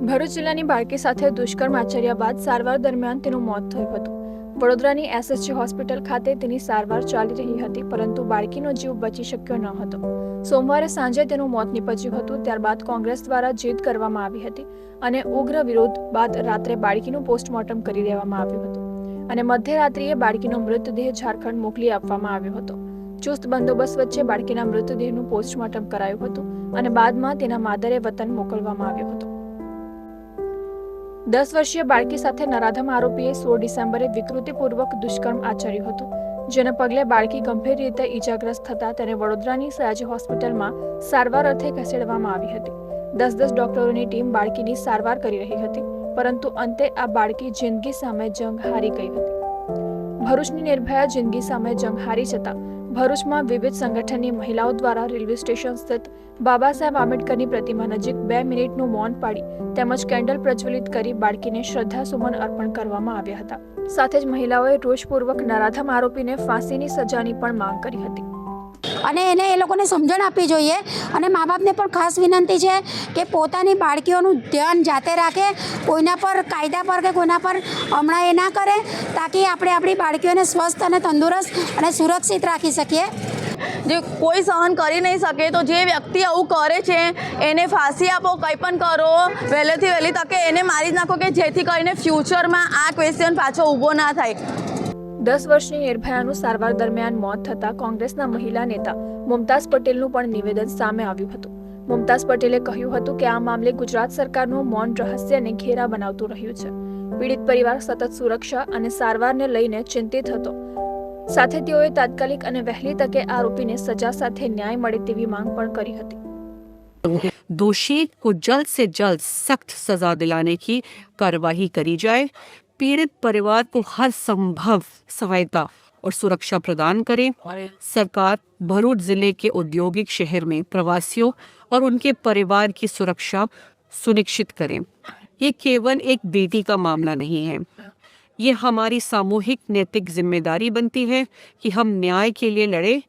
ભરૂચ જિલ્લાની બાળકી સાથે દુષ્કર્મ આચર્યા બાદ સારવાર દરમિયાન તેનું મોત થયું હતું. વડોદરાની એસએસજી હોસ્પિટલ ખાતે તેની સારવાર ચાલી રહી હતી, પરંતુ બાળકીનો જીવ બચી શક્યો ન હતો. સોમવારે સાંજે તેનું મોત નીપજ્યું હતું. ત્યારબાદ કોંગ્રેસ દ્વારા જીદ કરવામાં આવી હતી અને ઉગ્ર વિરોધ બાદ રાત્રે બાળકીનું પોસ્ટમોર્ટમ કરી દેવામાં આવ્યું હતું અને મધ્યરાત્રિએ બાળકીનો મૃતદેહ ઝારખંડ મોકલી આપવામાં આવ્યો હતો. ચુસ્ત બંદોબસ્ત વચ્ચે બાળકીના મૃતદેહનું પોસ્ટમોર્ટમ કરાયું હતું અને બાદમાં તેના માદરે વતન મોકલવામાં આવ્યો હતો. 10 વર્ષીય બાળકી સાથે નરાધમ આરોપીએ 16 ડિસેમ્બરે વિકૃતિપૂર્વક દુષ્કર્મ આચર્યું હતું, જેને પગલે બાળકી ગંભીર રીતે ઈજાગ્રસ્ત થતા તેને વડોદરાની સયાજી હોસ્પિટલમાં સારવાર અર્થે ખસેડવામાં આવી હતી. 10 ડોક્ટરોની ટીમ બાળકીની સારવાર કરી રહી હતી, પરંતુ અંતે આ બાળકી જિંદગી સામે જંગ હારી ગઈ હતી. ભરૂચની નિર્ભયા જિંદગી સામે જંગ હારી જતા ભરૂચમાં વિવિધ સંગઠનની મહિલાઓ દ્વારા રેલવે સ્ટેશન સ્થિત બાબા સાહેબ આંબેડકરની પ્રતિમા નજીક 2 મિનિટનું મૌન પાડી તેમજ કેન્ડલ પ્રજ્વલિત કરી બાળકીને શ્રદ્ધાસુમન અર્પણ કરવામાં આવ્યા હતા. સાથે જ મહિલાઓએ રોષપૂર્વક નરાધમ આરોપીને ફાંસીની સજાની પણ માંગ કરી હતી અને એને એ લોકોને સમજણ આપવી જોઈએ. અને મા બાપને પણ ખાસ વિનંતી છે કે પોતાની બાળકીઓનું ધ્યાન જાતે રાખે, કોઈના પર કાયદા પર કે કોઈના પર હમણાં એ ના કરે, તાકી આપણે આપણી બાળકીઓને સ્વસ્થ અને તંદુરસ્ત અને સુરક્ષિત રાખી શકીએ. જે કોઈ સહન કરી નહીં શકે તો જે વ્યક્તિ આવું કરે છે એને ફાંસી આપો, કંઈ પણ કરો, વહેલેથી વહેલી તકે એને મારી જ નાખો કે જેથી કરીને ફ્યુચરમાં આ ક્વેશ્ચન પાછો ઊભો ના થાય. 10 વર્ષની નિર્ભયાનું સારવાર દરમિયાન મોત થતાં કોંગ્રેસના મહિલા નેતા મુમતાઝ પટેલનું પણ નિવેદન સામે આવ્યું હતું. મુમતાઝ પટેલે કહ્યું હતું કે આ મામલે ગુજરાત સરકારનું મૌન રહસ્યને ઘેરા બનાવતું રહ્યું છે. પીડિત પરિવાર સતત સુરક્ષા અને સારવારને લઈને ચિંતિત હતો. સાથે તેઓએ તાત્કાલિક અને વહેલી તકે આરોપીને સજા સાથે ન્યાય મળે તેવી માંગ પણ કરી હતી. दोषी को जल्द से जल्द सख्त सजा दिलाने की कार्रवाई करी जाए, पीड़ित परिवार को हर संभव सहायता और सुरक्षा प्रदान करें. सरकार भरूच जिले के औद्योगिक शहर में प्रवासियों और उनके परिवार की सुरक्षा सुनिश्चित करें. ये केवल एक बेटी का मामला नहीं है, ये हमारी सामूहिक नैतिक जिम्मेदारी बनती है कि हम न्याय के लिए लड़ें